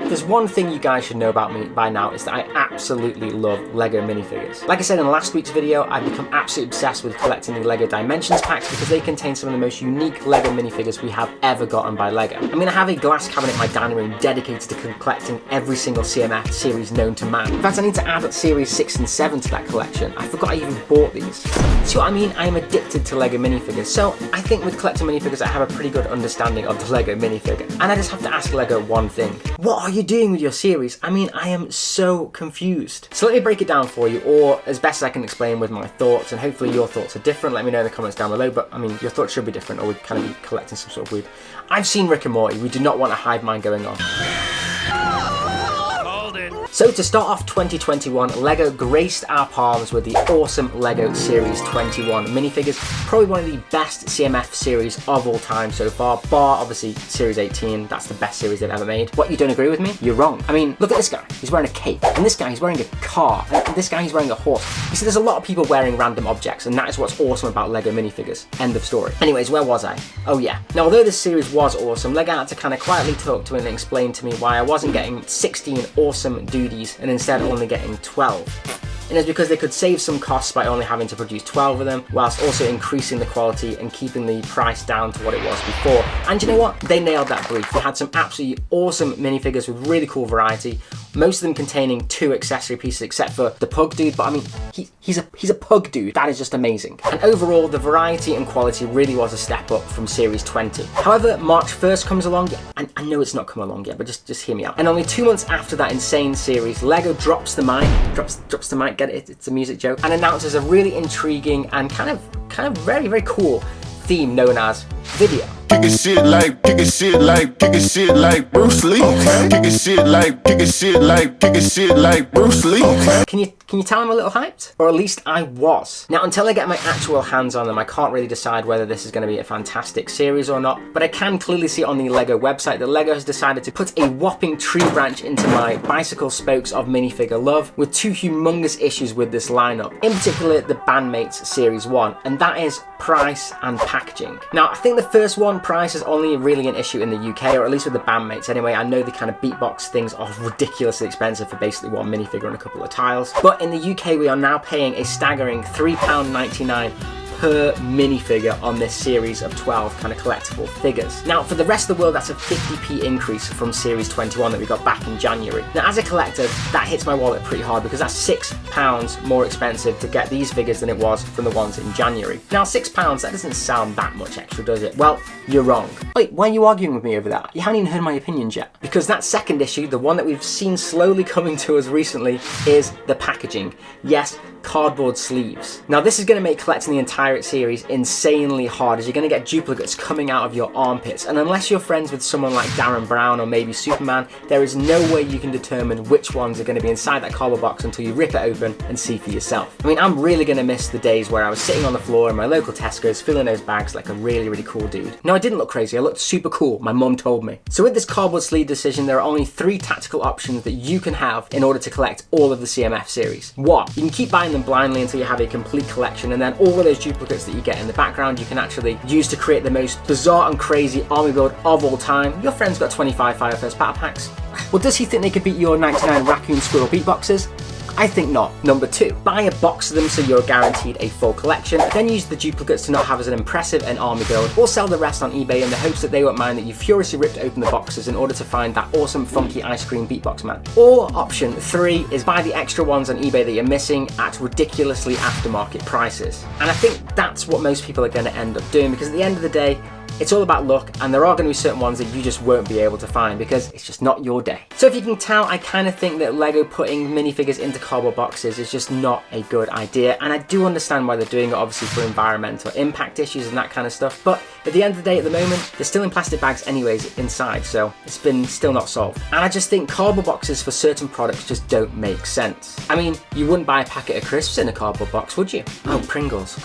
There's one thing you guys should know about me by now, is that I absolutely love LEGO minifigures. Like I said in last week's video, I've become absolutely obsessed with collecting the LEGO Dimensions packs because they contain some of the most unique LEGO minifigures we have ever gotten by LEGO. I mean, I have a glass cabinet in my dining room dedicated to collecting every single CMF series known to man. In fact, I need to add series 6 and 7 to that collection. I forgot I even bought these. See what I mean? I am addicted to LEGO minifigures. So I think with collecting minifigures, I have a pretty good understanding of the LEGO minifigure. And I just have to ask LEGO one thing. What are you doing with your series? I mean, I am so confused. So let me break it down for you, or as best as I can explain with my thoughts, and hopefully your thoughts are different. Let me know in the comments down below, but I mean, your thoughts should be different, or we'd kind of be collecting some sort of weird. I've seen Rick and Morty. We do not want a hive mind going on. So to start off 2021, LEGO graced our palms with the awesome LEGO Series 21 minifigures, probably one of the best CMF series of all time so far, bar obviously Series 18, that's the best series they've ever made. What, you don't agree with me? You're wrong. I mean, look at this guy, he's wearing a cape, and this guy, he's wearing a car, and this guy, he's wearing a horse. You see, there's a lot of people wearing random objects, and that is what's awesome about LEGO minifigures. End of story. Anyways, where was I? Oh yeah. Now, although this series was awesome, LEGO had to kind of quietly talk to me and explain to me why I wasn't getting 16 awesome duties and instead only getting 12. And it's because they could save some costs by only having to produce 12 of them, whilst also increasing the quality and keeping the price down to what it was before. And you know what? They nailed that brief. They had some absolutely awesome minifigures with really cool variety, most of them containing 2 accessory pieces except for the pug dude, but I mean, he's a pug dude. That is just amazing. And overall, the variety and quality really was a step up from Series 20. However, March 1st comes along, and I know it's not come along yet, but just hear me out. And only 2 months after that insane series, LEGO drops the mic, drops the mic, get it? It's a music joke, and announces a really intriguing and kind of very, very cool theme known as Vidiyo. Kicking shit like Bruce Lee. Okay. Kicking shit like Bruce Lee. Okay. Can you tell I'm a little hyped? Or at least I was. Now, until I get my actual hands on them, I can't really decide whether this is going to be a fantastic series or not, but I can clearly see on the LEGO website that LEGO has decided to put a whopping tree branch into my bicycle spokes of minifigure love, with 2 humongous issues with this lineup, in particular the Bandmates Series 1, and that is price and packaging. Now, I think the first one, price, is only really an issue in the UK, or at least with the Bandmates anyway. I know the kind of beatbox things are ridiculously expensive for basically one minifigure and a couple of tiles, but in the UK we are now paying a staggering £3.99 per minifigure on this series of 12 kind of collectible figures. Now, for the rest of the world, that's a 50p increase from Series 21 that we got back in January. Now, as a collector, that hits my wallet pretty hard because that's £6 more expensive to get these figures than it was from the ones in January. Now, £6, that doesn't sound that much extra, does it? Well, you're wrong. Wait, why are you arguing with me over that? You haven't even heard my opinions yet. Because that second issue, the one that we've seen slowly coming to us recently, is the packaging. Yes, cardboard sleeves. Now, this is going to make collecting the entire series insanely hard, as you're going to get duplicates coming out of your armpits, and unless you're friends with someone like Darren Brown or maybe Superman, there is no way you can determine which ones are going to be inside that cardboard box until you rip it open and see for yourself. I mean, I'm really going to miss the days where I was sitting on the floor in my local Tesco's filling those bags like a really, really cool dude. No, I didn't look crazy, I looked super cool, my mum told me. So with this cardboard sleeve decision, there are only 3 tactical options that you can have in order to collect all of the CMF series. 1, you can keep buying them blindly until you have a complete collection, and then all of those duplicates that you get in the background you can actually use to create the most bizarre and crazy army build of all time. Your friend's got 25 Fire First battle packs. Well, does he think they could beat your 99 raccoon squirrel beatboxes? I think not. Number 2, buy a box of them so you're guaranteed a full collection, then use the duplicates to not have as an impressive an army build, or sell the rest on eBay in the hopes that they won't mind that you furiously ripped open the boxes in order to find that awesome funky ice cream beatbox man. Or option 3 is buy the extra ones on eBay that you're missing at ridiculously aftermarket prices. And I think that's what most people are going to end up doing, because at the end of the day, it's all about luck, and there are going to be certain ones that you just won't be able to find because it's just not your day. So if you can tell, I kind of think that LEGO putting minifigures into cardboard boxes is just not a good idea, and I do understand why they're doing it, obviously for environmental impact issues and that kind of stuff, but at the end of the day, at the moment, they're still in plastic bags anyways inside, so it's been still not solved. And I just think cardboard boxes for certain products just don't make sense. I mean, you wouldn't buy a packet of crisps in a cardboard box, would you? Oh, Pringles.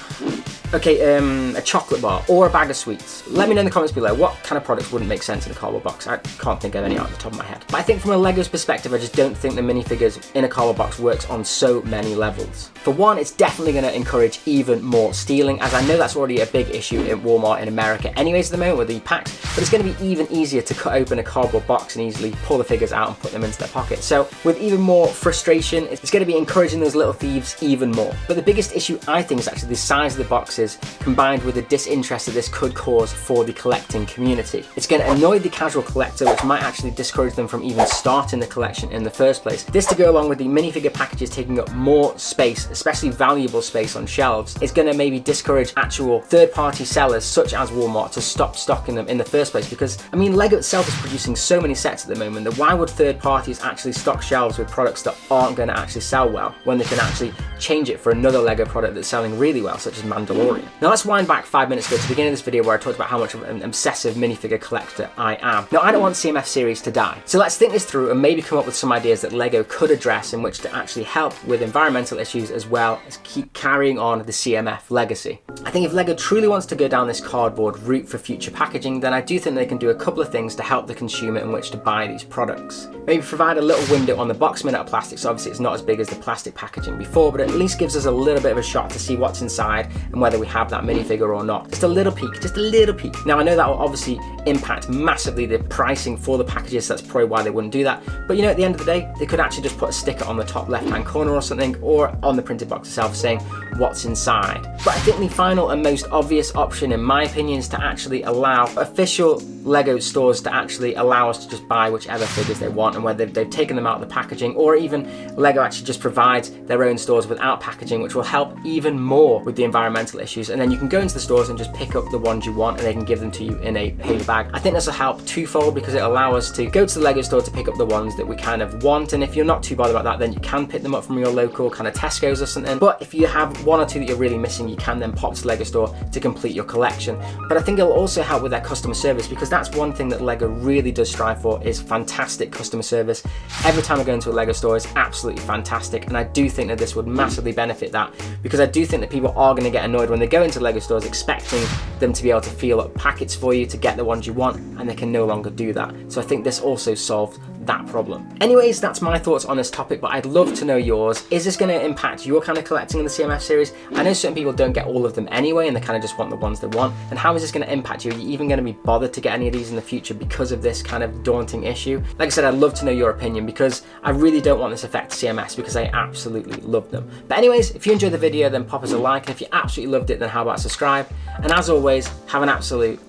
Okay, a chocolate bar or a bag of sweets. Let me know in the comments below what kind of products wouldn't make sense in a cardboard box. I can't think of any off the top of my head. But I think from a LEGO's perspective, I just don't think the minifigures in a cardboard box works on so many levels. For one, it's definitely going to encourage even more stealing, as I know that's already a big issue in Walmart in America anyways at the moment with the packs, but it's going to be even easier to cut open a cardboard box and easily pull the figures out and put them into their pocket. So with even more frustration, it's going to be encouraging those little thieves even more. But the biggest issue I think is actually the size of the boxes combined with the disinterest that this could cause for the collecting community. It's going to annoy the casual collector, which might actually discourage them from even starting the collection in the first place. This to go along with the minifigure packages taking up more space, especially valuable space on shelves, is going to maybe discourage actual third-party sellers such as Walmart to stop stocking them in the first place, because I mean LEGO itself is producing so many sets at the moment that why would third parties actually stock shelves with products that aren't going to actually sell well when they can actually change it for another LEGO product that's selling really well, such as Mandalorian. Now let's wind back 5 minutes ago to the beginning of this video where I talked about how much of an obsessive minifigure collector I am. Now I don't want CMF series to die, so let's think this through and maybe come up with some ideas that LEGO could address in which to actually help with environmental issues as well as keep carrying on the CMF legacy. I think if LEGO truly wants to go down this cardboard route for future packaging, then I do think they can do a couple of things to help the consumer in which to buy these products. Maybe provide a little window on the box made out of plastic, so obviously it's not as big as the plastic packaging before, but at least gives us a little bit of a shot to see what's inside and whether we have that minifigure or not. Just a little peek, just a little peek. Now I know that will obviously impact massively the pricing for the packages, so that's probably why they wouldn't do that. But you know, at the end of the day, they could actually just put a sticker on the top left-hand corner or something, or on the printed box itself saying what's inside. But I think the final and most obvious option, in my opinion, is to actually allow official LEGO stores to actually allow us to just buy whichever figures they want, and whether they've taken them out of the packaging, or even LEGO actually just provides their own stores without packaging, which will help even more with the environmental issues. And then you can go into the stores and just pick up the ones you want and they can give them to you in a paper bag. I think this will help twofold because it'll allow us to go to the LEGO store to pick up the ones that we kind of want, and if you're not too bothered about that, then you can pick them up from your local kind of Tesco's or something. But if you have one or two that you're really missing, you can then pop to the LEGO store to complete your collection. But I think it'll also help with their customer service, because that's one thing that LEGO really does strive for, is fantastic customer service. Every time I go into a LEGO store, it's absolutely fantastic, and I do think that this would massively benefit that, because I do think that people are going to get annoyed when they go into LEGO stores expecting them to be able to feel up packets for you to get the ones you want, and they can no longer do that. So I think this also solves that problem. Anyways, that's my thoughts on this topic, but I'd love to know yours. Is this going to impact your kind of collecting in the CMF series? I know certain people don't get all of them anyway, and they kind of just want the ones they want. And how is this going to impact you? Are you even going to be bothered to get any of these in the future because of this kind of daunting issue? Like I said, I'd love to know your opinion, because I really don't want this to affect CMFs, because I absolutely love them. But anyways, if you enjoyed the video, then pop us a like, and if you absolutely loved it, then how about subscribe? And as always, have an absolute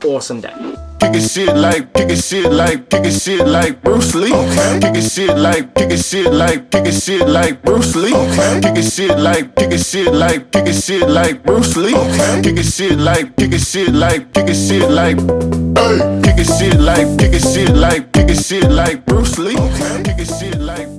awesome day. Kicking shit like Bruce Lee. Okay. Kicking shit like Bruce Lee. Okay. Kicking shit like Bruce Lee. Okay. Kicking shit like hey. Kicking shit like Bruce Lee. Okay. Kicking shit like